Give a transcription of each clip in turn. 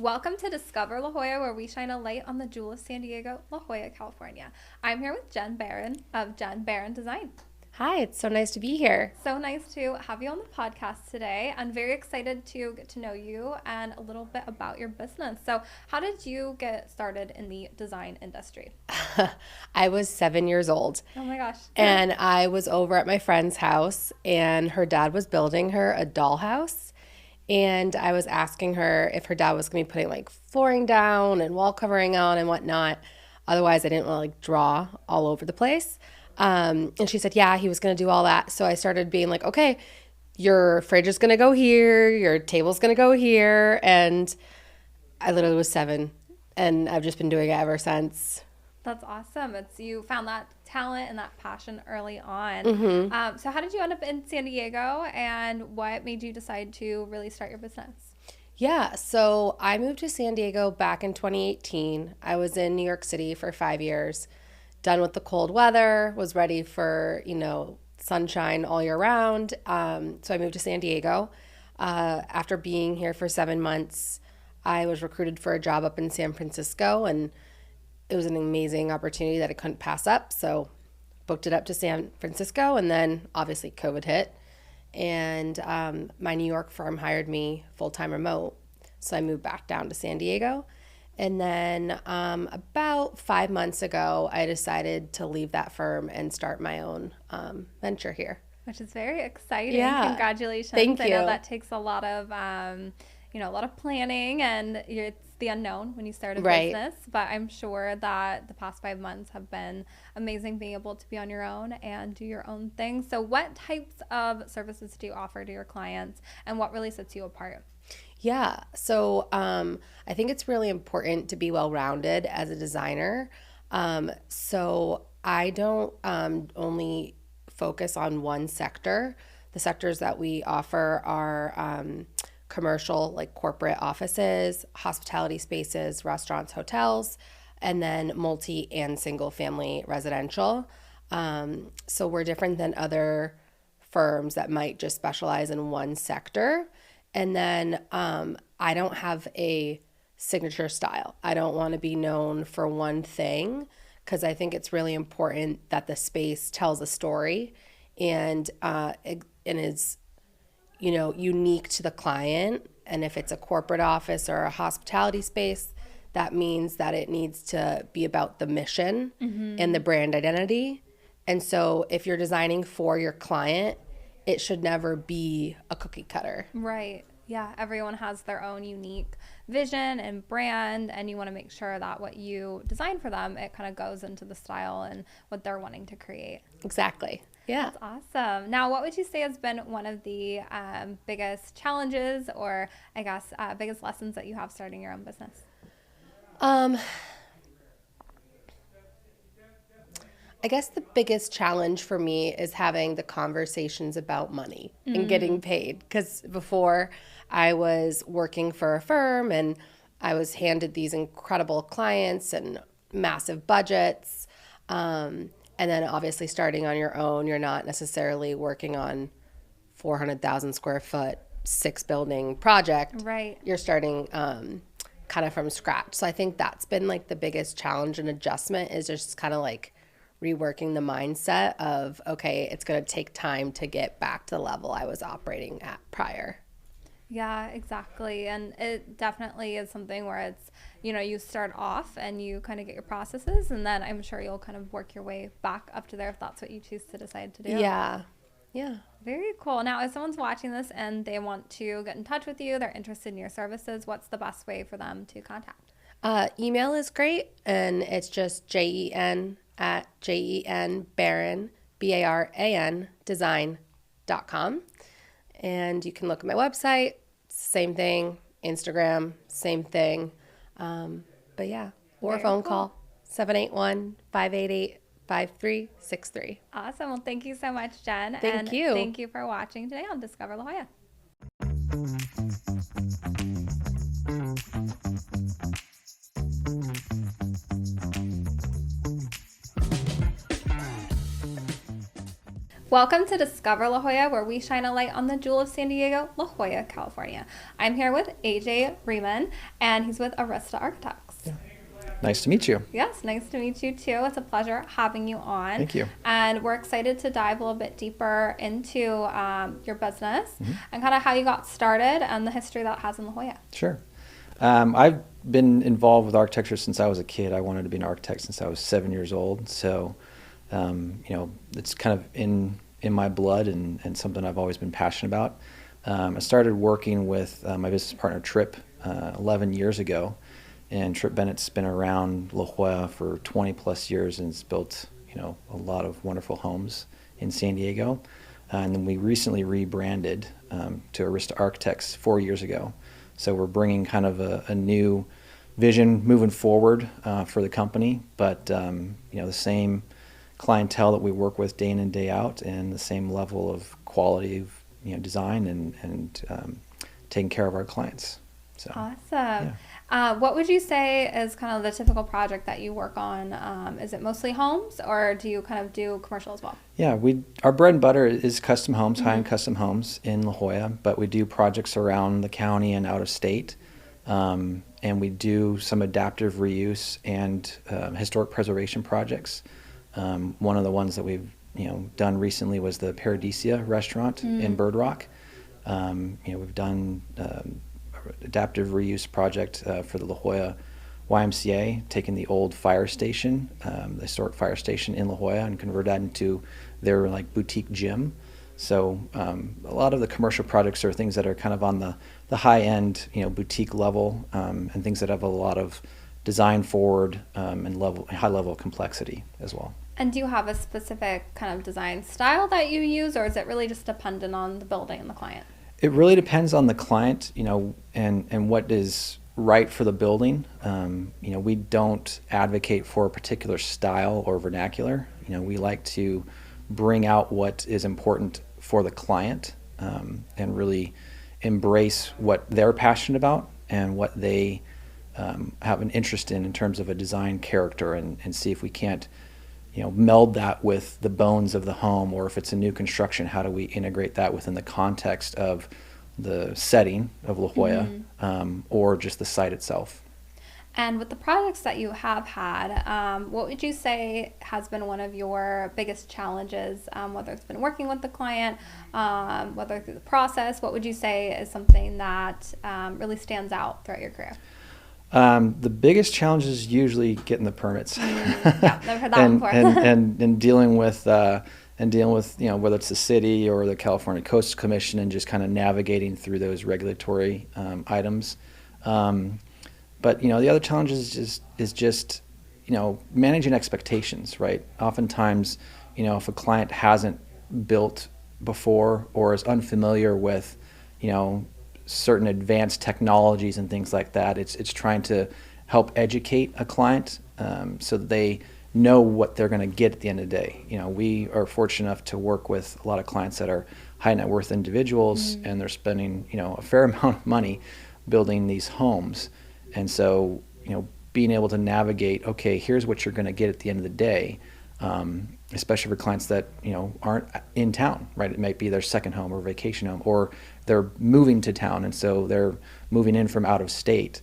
Welcome to Discover La Jolla, where we shine a light on the jewel of San Diego, La Jolla, California. I'm here with Jen Barron of Jen Barron Design. Hi, it's so nice to be here. So nice to have you on the podcast today. I'm very excited to get to know you and a little bit about your business. So, how did you get started in the design industry? I was 7 years old Oh my gosh. and I was over at my friend's house and her dad was building her a dollhouse. And I was asking her if her dad was going to be putting like flooring down and wall covering on and whatnot. Otherwise, I didn't want to like draw all over the place. And she said, yeah, he was going to do all that. So I started being like, okay, your fridge is going to go here, your table's going to go here. And I literally was 7 and I've just been doing it ever since. That's awesome. You found that talent and that passion early on. So how did you end up in San Diego, and what made you decide to really start your business? Yeah, so I moved to San Diego back in 2018. I was in New York City for 5 years, done with the cold weather, was ready for, sunshine all year round. So I moved to San Diego. After being here for 7 months, I was recruited for a job up in San Francisco, and it was an amazing opportunity that I couldn't pass up. So booked it up to San Francisco, and then obviously COVID hit. And my New York firm hired me full-time remote. So I moved back down to San Diego. And then about 5 months ago, I decided to leave that firm and start my own venture here. Which is very exciting. Yeah. Congratulations. Thank I know you. that takes a lot of, a lot of planning, and it's the unknown when you start a Right. business. But I'm sure that the past 5 months have been amazing, being able to be on your own and do your own thing. So what types of services do you offer to your clients, and what really sets you apart? Yeah. So I think it's really important to be well-rounded as a designer. So I don't only focus on one sector. The sectors that we offer are commercial, like corporate offices, hospitality spaces, restaurants, hotels, and then multi and single family residential. So we're different than other firms that might just specialize in one sector. And then I don't have a signature style. I don't want to be known for one thing, because I think it's really important that the space tells a story and is unique to the client. And if it's a corporate office or a hospitality space, that means that it needs to be about the mission and the brand identity. And so if you're designing for your client, it should never be a cookie cutter. Right. Yeah. Everyone has their own unique vision and brand, and you want to make sure that what you design for them, it kind of goes into the style and what they're wanting to create. Exactly. Yeah. That's awesome. Now, what would you say has been one of the biggest challenges, or I guess biggest lessons that you have starting your own business? I guess the biggest challenge for me is having the conversations about money and getting paid. Because before, I was working for a firm and I was handed these incredible clients and massive budgets. And then obviously starting on your own, you're not necessarily working on 400,000 square foot, 6 building project. Right. You're starting kind of from scratch. So I think that's been like the biggest challenge and adjustment, is just kind of like reworking the mindset of, okay, it's going to take time to get back to the level I was operating at prior. Yeah, exactly. And it definitely is something where it's, you start off and you kind of get your processes, and then I'm sure you'll kind of work your way back up to there if that's what you choose to decide to do. Yeah. Yeah. Very cool. Now, if someone's watching this and they want to get in touch with you, they're interested in your services, what's the best way for them to contact? Email is great, and it's just JEN@JENBaron, BARAN, design.com. And you can look at my website, same thing, Instagram, same thing. But yeah, or Very a phone cool. call, 781-588-5363. Awesome. Well, thank you so much, Jen. Thank you. Thank you for watching today on Discover La Jolla. Welcome to Discover La Jolla, where we shine a light on the jewel of San Diego, La Jolla, California. I'm here with AJ Riemann, and he's with Arista Architects. Yeah. Nice to meet you. Yes, nice to meet you too. It's a pleasure having you on. Thank you. And we're excited to dive a little bit deeper into your business and kind of how you got started and the history that it has in La Jolla. Sure. I've been involved with architecture since I was a kid. I wanted to be an architect since I was 7 years old. So, it's kind of in my blood and something I've always been passionate about. I started working with my business partner, Tripp, 11 years ago. And Tripp Bennett's been around La Jolla for 20 plus years and has built, a lot of wonderful homes in San Diego. And then we recently rebranded to Arista Architects 4 years ago. So we're bringing kind of a new vision moving forward for the company, but the same clientele that we work with day in and day out, and the same level of quality of design and taking care of our clients. So, awesome. Yeah. What would you say is kind of the typical project that you work on? Is it mostly homes, or do you kind of do commercial as well? Yeah, our bread and butter is custom homes, high-end custom homes in La Jolla, but we do projects around the county and out of state. And we do some adaptive reuse and historic preservation projects. One of the ones that we've done recently was the Paradisia restaurant in Bird Rock. We've done adaptive reuse project for the La Jolla YMCA, taking the old fire station, the historic fire station in La Jolla, and convert that into their boutique gym. So a lot of the commercial projects are things that are kind of on the high end, boutique level, and things that have a lot of design forward and high level complexity as well. And do you have a specific kind of design style that you use, or is it really just dependent on the building and the client? It really depends on the client, and what is right for the building. We don't advocate for a particular style or vernacular. We like to bring out what is important for the client and really embrace what they're passionate about and what they have an interest in terms of a design character, and see if we can't meld that with the bones of the home, or if it's a new construction, how do we integrate that within the context of the setting of La Jolla, or just the site itself. And with the projects that you have had, what would you say has been one of your biggest challenges, whether it's been working with the client, whether through the process? What would you say is something that really stands out throughout your career? The biggest challenge is usually getting the permits. Yeah, I've heard that before. and dealing with whether it's the city or the California Coastal Commission, and just kind of navigating through those regulatory items. But the other challenge is just managing expectations, right? Oftentimes, if a client hasn't built before or is unfamiliar with certain advanced technologies and things like that, it's trying to help educate a client so that they know what they're going to get at the end of the day. We are fortunate enough to work with a lot of clients that are high net worth individuals, and they're spending a fair amount of money building these homes. And so being able to navigate, okay, here's what you're going to get at the end of the day, especially for clients that aren't in town, right? It might be their second home or vacation home, or they're moving to town, and so they're moving in from out of state.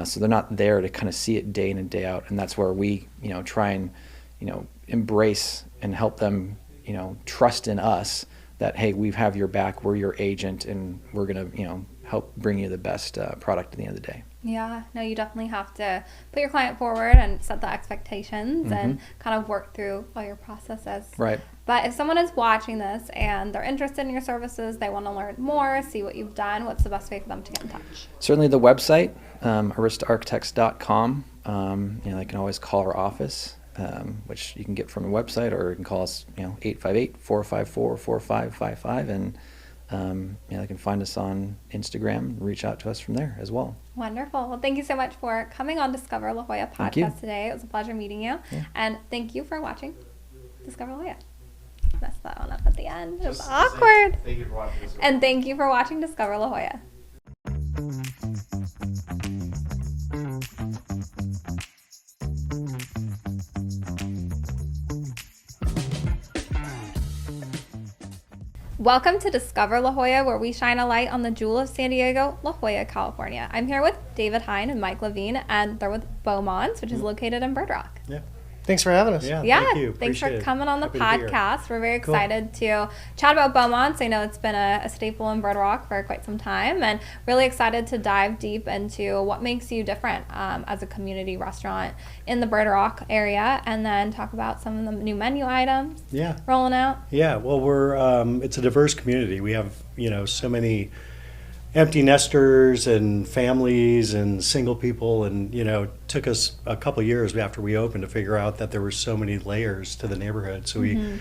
So they're not there to kind of see it day in and day out, and that's where we, try and, embrace and help them, trust in us that, hey, we have your back, we're your agent, and we're gonna, help bring you the best product at the end of the day. Yeah, no, you definitely have to put your client forward and set the expectations and kind of work through all your processes. Right. But if someone is watching this and they're interested in your services, they want to learn more, see what you've done, what's the best way for them to get in touch? Certainly the website, aristaarchitects.com. They can always call our office, which you can get from a website, or you can call us, 858-454-4555. And they can find us on Instagram and reach out to us from there as well. Wonderful. Well, thank you so much for coming on Discover La Jolla podcast today. It was a pleasure meeting you. Yeah. And thank you for watching Discover La Jolla. Messed that one up at the end. It was awkward. Thank you for watching. And thank you for watching Discover La Jolla. Welcome to Discover La Jolla, where we shine a light on the jewel of San Diego, La Jolla, California. I'm here with David Hine and Mike Levine, and they're with Beaumont's, which is located in Bird Rock. Yeah. Thanks for having us. Yeah. Yeah, Thank you. thanks for Appreciate it. coming on the Happy to be here. podcast. We're very excited to chat about Beaumont's. I know it's been a staple in Bird Rock for quite some time, and really excited to dive deep into what makes you different as a community restaurant in the Bird Rock area, and then talk about some of the new menu items Yeah. rolling out. Yeah. Well, we're it's a diverse community. We have so many empty nesters and families and single people, and it took us a couple of years after we opened to figure out that there were so many layers to the neighborhood. So we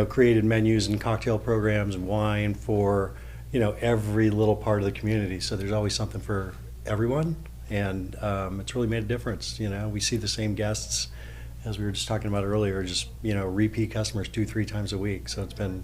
created menus and cocktail programs and wine for every little part of the community. So there's always something for everyone, and it's really made a difference. We see the same guests as we were just talking about earlier, just repeat customers 2-3 times a week. So it's been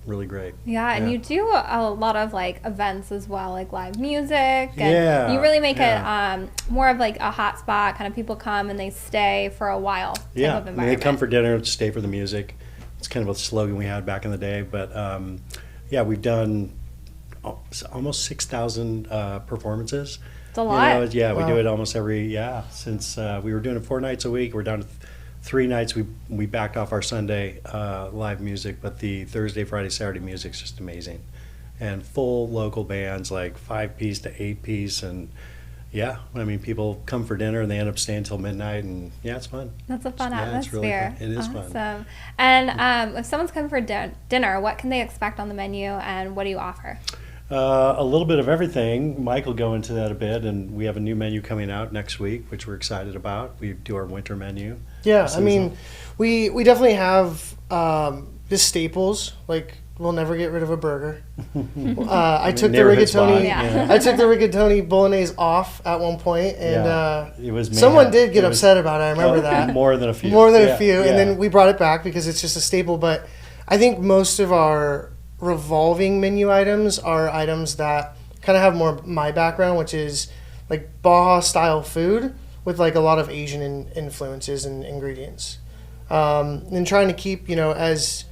really great. Yeah, and you do a lot of like events as well, like live music, and Yeah, you really make yeah. it more of like a hot spot. Kind of people come and they stay for a while. Type Yeah, of I mean, environment. they come for dinner, stay for the music. It's kind of a slogan we had back in the day, but yeah, we've done almost 6,000 performances. It's a lot. We Wow. do it almost since we were doing it 4 nights a week. We're down to 3 nights. We backed off our Sunday live music, but the Thursday, Friday, Saturday music's just amazing, and full local bands like 5-piece to 8-piece, and yeah, I mean, people come for dinner and they end up staying till midnight, and yeah, it's fun. That's a fun Yeah, it's really atmosphere. fun. It is awesome. fun. And if someone's coming for dinner, what can they expect on the menu, and what do you offer? A little bit of everything. Mike will go into that a bit, and we have a new menu coming out next week, which we're excited about. We do our winter menu. Yeah, I Seasonal. mean, we definitely have the staples. Like, we'll never get rid of a burger. I took the neighborhood spot, rigatoni. yeah. I took the rigatoni bolognese off at one point, and It was someone mayhem. did get It was- upset about it. I remember that. More than a few. More than Yeah, a few, yeah. and then we brought it back because it's just a staple. But I think most of our revolving menu items are items that kind of have more my background, which is like Baja style food with like a lot of Asian influences and ingredients, and trying to keep as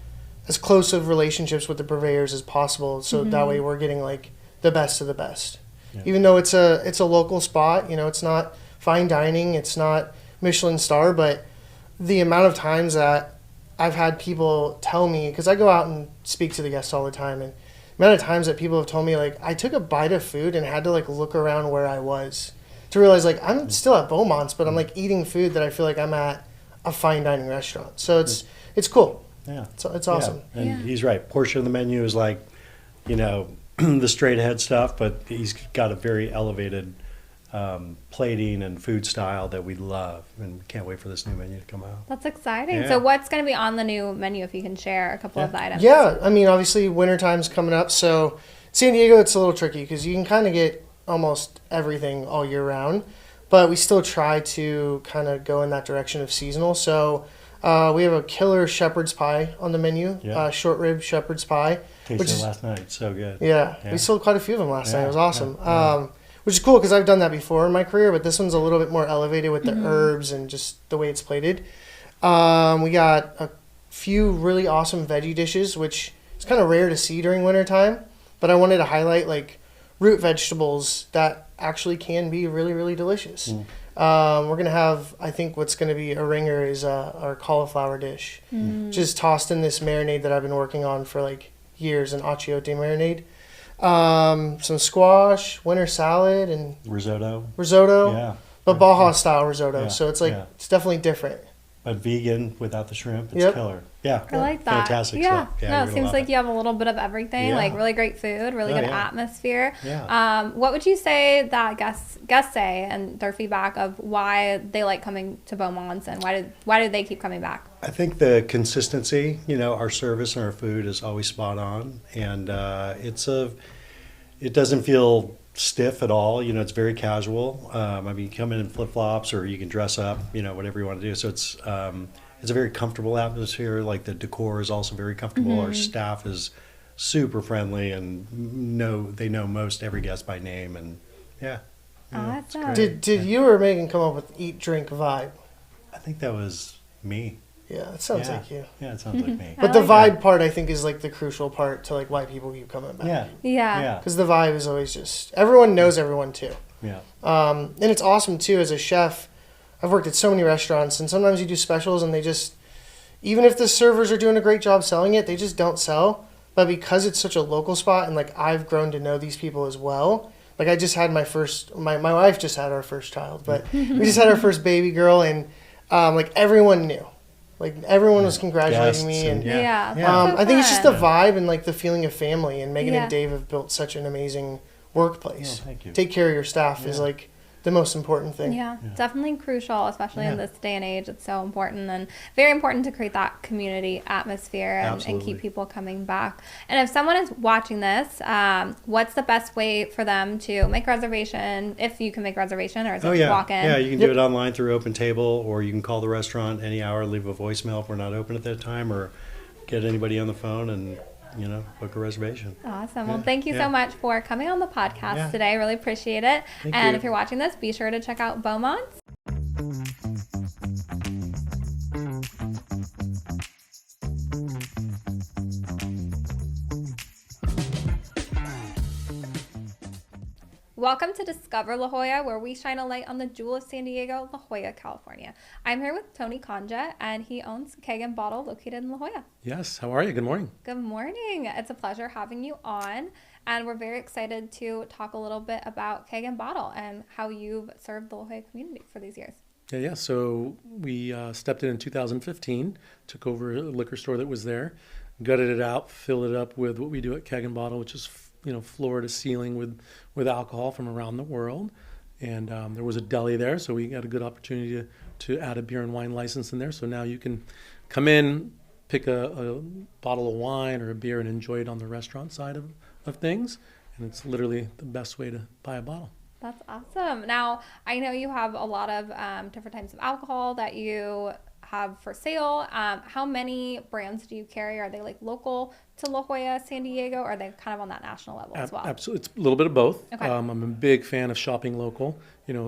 close of relationships with the purveyors as possible, so that way we're getting like the best of the best. Yeah. Even though it's a local spot, it's not fine dining, it's not Michelin star, but the amount of times that I've had people tell me, because I go out and speak to the guests all the time, and the amount of times that people have told me, like, I took a bite of food and had to like look around where I was to realize, like, I'm still at Beaumont's, but I'm like eating food that I feel like I'm at a fine dining restaurant. So it's cool. Yeah. It's awesome. Yeah. And Yeah. he's right. Portion of the menu is like, the straight ahead stuff, but he's got a very elevated plating and food style that we love, and we can't wait for this new menu to come out. That's exciting. Yeah. So what's going to be on the new menu, if you can share a couple of the items? Yeah, I mean, obviously wintertime's coming up, so San Diego, it's a little tricky because you can kind of get almost everything all year round, but we still try to kind of go in that direction of seasonal. So we have a killer shepherd's pie on the menu, Yeah. short rib shepherd's pie. Tasted Which it is- last night. So good. Yeah, Yeah. we sold quite a few of them last night. It was Yeah, awesome. yeah. Which is cool because I've done that before in my career, but this one's a little bit more elevated with the herbs and just the way it's plated. We got a few really awesome veggie dishes, which is kind of rare to see during wintertime, but I wanted to highlight like root vegetables that actually can be really, really delicious. We're going to have, I think what's going to be a ringer is our cauliflower dish, just tossed in this marinade that I've been working on for like years, an achiote marinade. Some squash, winter salad, and Risotto. risotto, Yeah. but Baja style risotto. Yeah, So it's like yeah. it's definitely different. But vegan without the shrimp. It's Yep. killer. Yeah. I like that. Fantastic yeah. stuff. Yeah, No, you're it gonna seems love like it. you have a little bit of everything, Yeah. like really great food, really Oh, good yeah. atmosphere. Yeah. What would you say that guests say and their feedback of why they like coming to Beaumont's, and why do they keep coming back? I think the consistency, our service and our food is always spot on, and it doesn't feel stiff at all. It's very casual. I mean, you come in flip flops, or you can dress up, whatever you want to do. So it's a very comfortable atmosphere. Like the decor is also very comfortable. Our staff is super friendly, and they know most every guest by name, and yeah. Yeah, it's Awesome. great. Did you or Megan come up with eat drink vibe? I think that was me. Yeah, it sounds Yeah. like you. Yeah, it sounds like me. But the vibe part, I think, is like the crucial part to like why people keep coming back. Yeah. Yeah. Yeah. Because the vibe is always just everyone knows everyone too. Yeah. And it's awesome too as a chef. I've worked at so many restaurants, and sometimes you do specials, and they just, even if the servers are doing a great job selling it, they just don't sell. But because it's such a local spot, and like I've grown to know these people as well. Like I just had my wife just had our first child, but we just had our first baby girl, and like everyone knew. Like everyone was congratulating me, and Yeah. I think it's just the Yeah. vibe and like the feeling of family. And Megan Yeah. and Dave have built such an amazing workplace. Yeah, thank you. Take care of your staff is like the most important thing. Yeah, definitely crucial, especially in Yeah. this day and age. It's so important and very important to create that community atmosphere and Absolutely. keep people coming back. And if someone is watching this, what's the best way for them to make reservation, if you can make reservation, or is it Oh yeah, walk in? yeah. You can do it online through Open Table, or you can call the restaurant any hour, leave a voicemail if we're not open at that time, or get anybody on the phone and book a reservation. Awesome. Well, Yeah, thank you yeah. so much for coming on the podcast Yeah. today. I really appreciate it. Thank and you. if you're watching this, be sure to check out Beaumont's. Welcome to Discover La Jolla, where we shine a light on the jewel of San Diego, La Jolla, California. I'm here with Tony Conja, and he owns Keg and Bottle located in La Jolla. Yes, how are you? Good morning. Good morning. It's a pleasure having you on, and we're very excited to talk a little bit about Keg and Bottle and how you've served the La Jolla community for these years. Yeah. So we stepped in 2015, took over a liquor store that was there, gutted it out, filled it up with what we do at Keg and Bottle, which is floor to ceiling with alcohol from around the world. And there was a deli there, so we got a good opportunity to add a beer and wine license in there. So now you can come in, pick a bottle of wine or a beer and enjoy it on the restaurant side of things. And it's literally the best way to buy a bottle. That's awesome. Now, I know you have a lot of different types of alcohol that you have for sale. How many brands do you carry? Are they like local to La Jolla, San Diego, or are they kind of on that national level as well? Absolutely. It's a little bit of both. Okay. I'm a big fan of shopping local.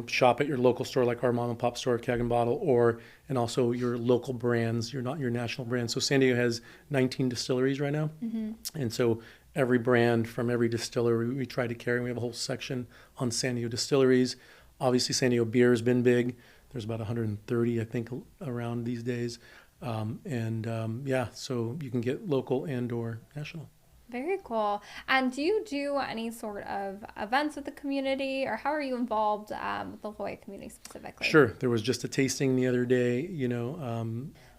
Shop at your local store like our mom and pop store, Keg and Bottle, and also your local brands, your national brands. So San Diego has 19 distilleries right now. Mm-hmm. And so every brand from every distillery we try to carry. We have a whole section on San Diego distilleries. Obviously, San Diego beer has been big. There's about 130, I think, around these days. So you can get local and or national. Very cool. And do you do any sort of events with the community, or how are you involved with the La Jolla community specifically? Sure. There was just a tasting the other day,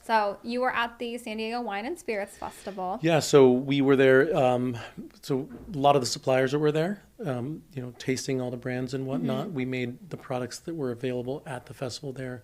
So you were at the San Diego Wine and Spirits Festival. Yeah, so we were there. So a lot of the suppliers that were there, tasting all the brands and whatnot. Mm-hmm. We made the products that were available at the festival there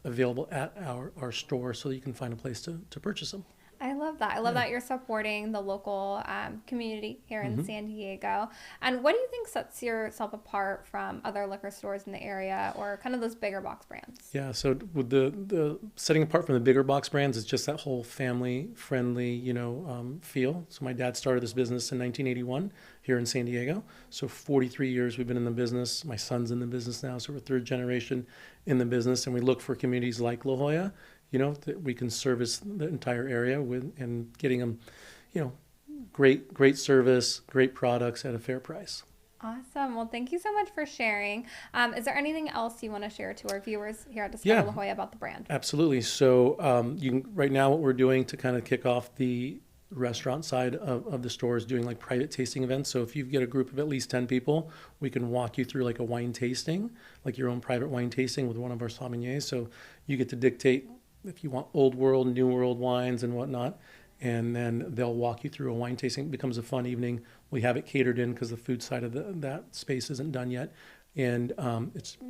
available at our store, so that you can find a place to purchase them. I love that. I love that you're supporting the local community here in San Diego. And what do you think sets yourself apart from other liquor stores in the area, or kind of those bigger box brands? Yeah, so with the setting apart from the bigger box brands, it's just that whole family-friendly, feel. So my dad started this business in 1981 here in San Diego. So 43 years we've been in the business. My son's in the business now, so we're third generation in the business, and we look for communities like La Jolla, that we can service the entire area with, and getting them, great service, great products at a fair price. Awesome. Well, thank you so much for sharing. Is there anything else you want to share to our viewers here at Discover La Jolla about the brand? Absolutely. So right now what we're doing to kind of kick off the restaurant side of the store is doing like private tasting events. So if you get a group of at least 10 people, we can walk you through like a wine tasting, like your own private wine tasting with one of our sommeliers. So you get to dictate if you want old world, new world wines and whatnot, and then they'll walk you through a wine tasting. It becomes a fun evening. We have it catered in because the food side of that space isn't done yet. And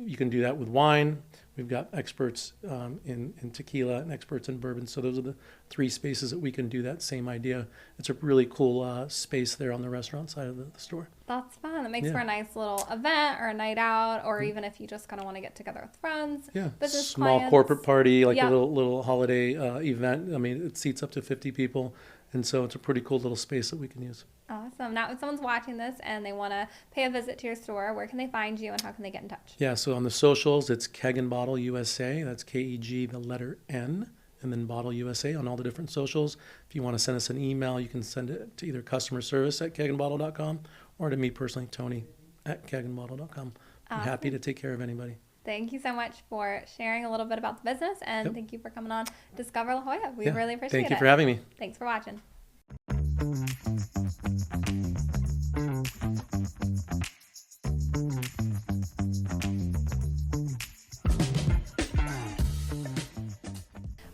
you can do that with wine. We've got experts in tequila and experts in bourbon. So those are the three spaces that we can do that same idea. It's a really cool space there on the restaurant side of the store. That's fun. It makes for a nice little event or a night out, or even if you just kind of want to get together with friends, business small clients. corporate party, like a little holiday event. I mean, it seats up to 50 people. And so it's a pretty cool little space that we can use. Awesome. Now, if someone's watching this and they want to pay a visit to your store, where can they find you and how can they get in touch? Yeah, so on the socials, it's Keg and Bottle USA. That's Keg, the letter N, and then Bottle USA on all the different socials. If you want to send us an email, you can send it to either customer service at keganbottle.com or to me personally, Tony at keganbottle.com. I'm happy to take care of anybody. Thank you so much for sharing a little bit about the business, and thank you for coming on Discover La Jolla. We really appreciate it. Thank you for having me. Thanks for watching.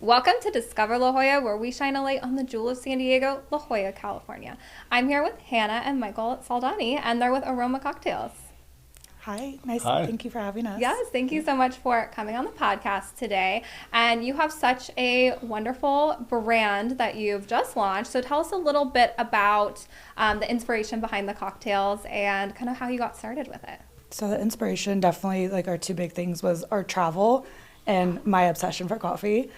Welcome to Discover La Jolla, where we shine a light on the jewel of San Diego, La Jolla, California. I'm here with Hannah and Michael Saldani, and they're with Aroma Cocktails. Hi, nice. Hi. Thank you for having us. Yes, thank you so much for coming on the podcast today. And you have such a wonderful brand that you've just launched. So tell us a little bit about the inspiration behind the cocktails and kind of how you got started with it. So the inspiration, definitely, like our two big things was our travel and my obsession for coffee.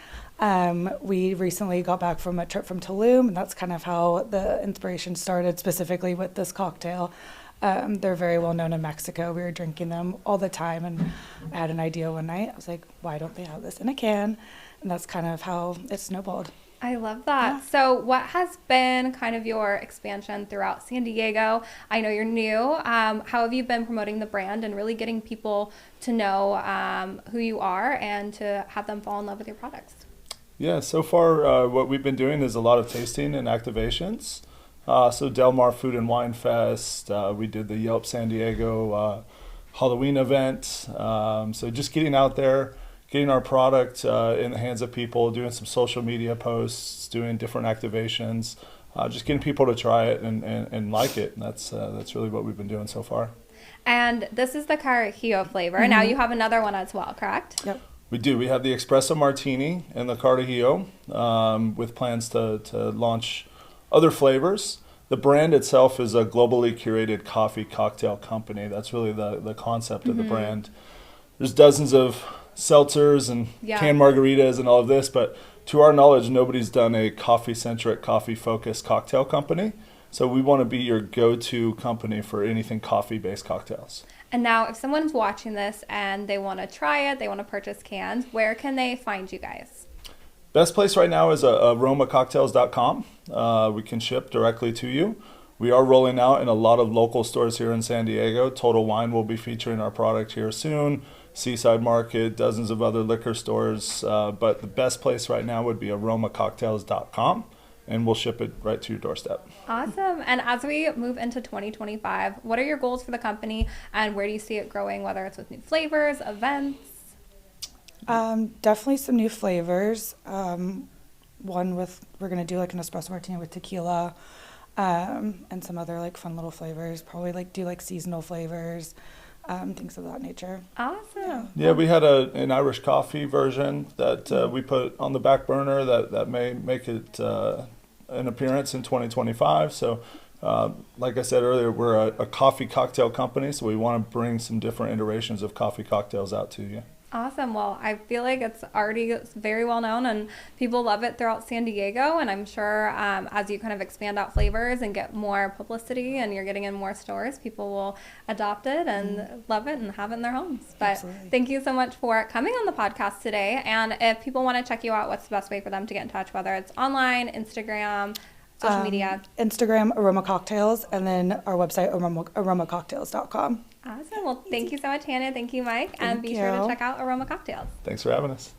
We recently got back from a trip from Tulum, and that's kind of how the inspiration started, specifically with this cocktail. They're very well known in Mexico. We were drinking them all the time, and I had an idea one night. I was like, why don't they have this in a can? And that's kind of how it snowballed. I love that. Yeah. So what has been kind of your expansion throughout San Diego? I know you're new. How have you been promoting the brand and really getting people to know who you are and to have them fall in love with your products? Yeah, so far what we've been doing is a lot of tasting and activations. So Del Mar Food and Wine Fest, we did the Yelp San Diego Halloween event. So just getting out there, getting our product in the hands of people, doing some social media posts, doing different activations, just getting people to try it and like it. And that's really what we've been doing so far. And this is the Carajillo flavor. Now you have another one as well, correct? Yep. We do. We have the Espresso Martini and the Carajillo with plans to launch other flavors. The brand itself is a globally curated coffee cocktail company. That's really the concept of the brand. There's dozens of seltzers and canned margaritas and all of this, but to our knowledge, nobody's done a coffee-centric, coffee-focused cocktail company. So we want to be your go-to company for anything coffee-based cocktails. And now if someone's watching this and they want to try it, they want to purchase cans, where can they find you guys? Best place right now is aromacocktails.com. We can ship directly to you. We are rolling out in a lot of local stores here in San Diego. Total Wine will be featuring our product here soon. Seaside Market, dozens of other liquor stores. But the best place right now would be aromacocktails.com, and we'll ship it right to your doorstep. Awesome. And as we move into 2025, what are your goals for the company and where do you see it growing, whether it's with new flavors, events? Definitely some new flavors. One with, we're going to do like an espresso martini with tequila, and some other like fun little flavors. Probably like do like seasonal flavors, things of that nature. Awesome. Yeah, we had an Irish coffee version that we put on the back burner that may make it an appearance in 2025. So like I said earlier, we're a coffee cocktail company, so we want to bring some different iterations of coffee cocktails out to you. Awesome. Well, I feel like it's already very well known and people love it throughout San Diego. And I'm sure as you kind of expand out flavors and get more publicity and you're getting in more stores, people will adopt it and love it and have it in their homes. But Absolutely. Thank you so much for coming on the podcast today. And if people want to check you out, what's the best way for them to get in touch, whether it's online, Instagram, social media? Instagram, Aroma Cocktails, and then our website, aromacocktails.com. Awesome. Well, thank you so much, Hannah. Thank you, Mike. And Thank be sure to you. check out Aroma Cocktails. Thanks for having us.